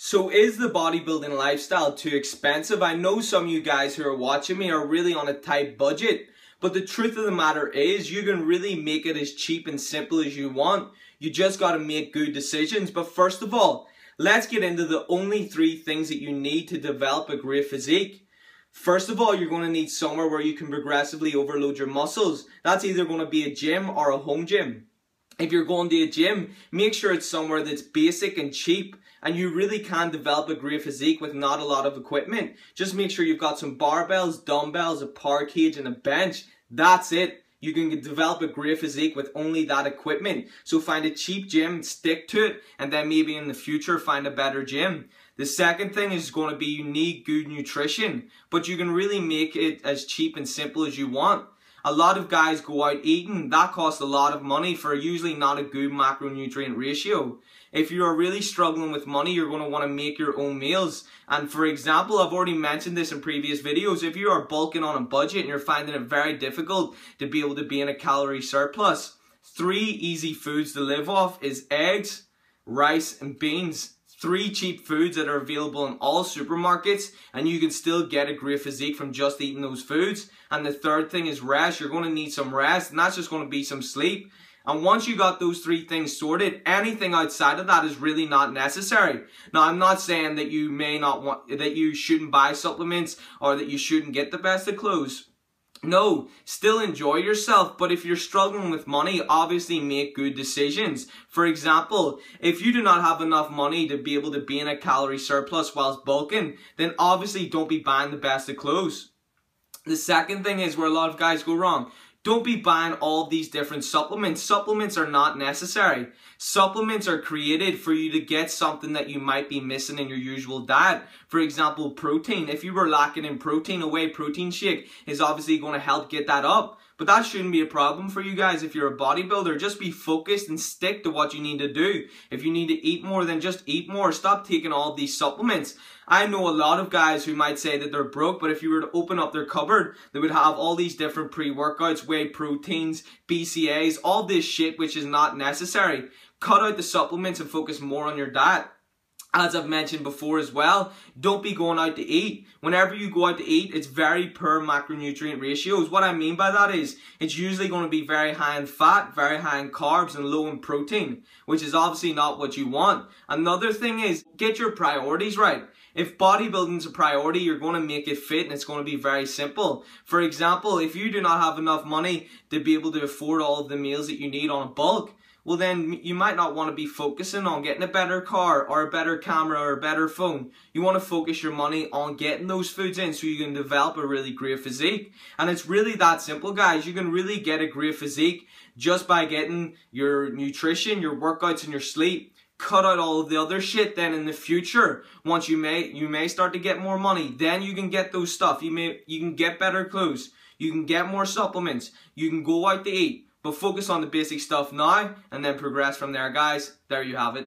So is the bodybuilding lifestyle too expensive? I know some of you guys who are watching me are really on a tight budget, but the truth of the matter is you can really make it as cheap and simple as you want. You just got to make good decisions. But first of all, let's get into the only 3 things that you need to develop a great physique. First of all, you're going to need somewhere where you can progressively overload your muscles. That's either going to be a gym or a home gym. If you're going to a gym, make sure it's somewhere that's basic and cheap, and you really can develop a great physique with not a lot of equipment. Just make sure you've got some barbells, dumbbells, a power cage, and a bench. That's it. You can develop a great physique with only that equipment. So find a cheap gym, stick to it, and then maybe in the future find a better gym. The second thing is going to be you need good nutrition, but you can really make it as cheap and simple as you want. A lot of guys go out eating. That costs a lot of money for usually not a good macronutrient ratio. If you are really struggling with money, you're going to want to make your own meals. And for example, I've already mentioned this in previous videos. If you are bulking on a budget and you're finding it very difficult to be able to be in a calorie surplus, 3 easy foods to live off is eggs, rice, and beans. 3 cheap foods that are available in all supermarkets, and you can still get a great physique from just eating those foods. And the third thing is rest. You're going to need some rest, and that's just going to be some sleep. And once you got those 3 things sorted, anything outside of that is really not necessary. Now, I'm not saying that you may not want, that you shouldn't buy supplements or that you shouldn't get the best of clothes. No, still enjoy yourself, but if you're struggling with money, obviously make good decisions. For example, if you do not have enough money to be able to be in a calorie surplus whilst bulking, then obviously don't be buying the best of clothes. The second thing is where a lot of guys go wrong. Don't be buying all of these different supplements. Supplements are not necessary. Supplements are created for you to get something that you might be missing in your usual diet. For example, protein. If you were lacking in protein, a whey protein shake is obviously going to help get that up. But that shouldn't be a problem for you guys if you're a bodybuilder. Just be focused and stick to what you need to do. If you need to eat more, then just eat more. Stop taking all of these supplements. I know a lot of guys who might say that they're broke, but if you were to open up their cupboard, they would have all these different pre-workouts, whey proteins, BCAAs, all this shit which is not necessary. Cut out the supplements and focus more on your diet. As I've mentioned before as well, don't be going out to eat. Whenever you go out to eat, it's very poor macronutrient ratios. What I mean by that is, it's usually going to be very high in fat, very high in carbs, and low in protein, which is obviously not what you want. Another thing is, get your priorities right. If bodybuilding's a priority, you're going to make it fit and it's going to be very simple. For example, if you do not have enough money to be able to afford all of the meals that you need on a bulk, well then you might not want to be focusing on getting a better car or a better camera or a better phone. You want to focus your money on getting those foods in so you can develop a really great physique. And it's really that simple, guys. You can really get a great physique just by getting your nutrition, your workouts, and your sleep. Cut out all of the other shit. Then in the future, once you may start to get more money, then you can get those stuff. You can get better clothes. You can get more supplements. You can go out to eat. But focus on the basic stuff now and then progress from there, guys. There you have it.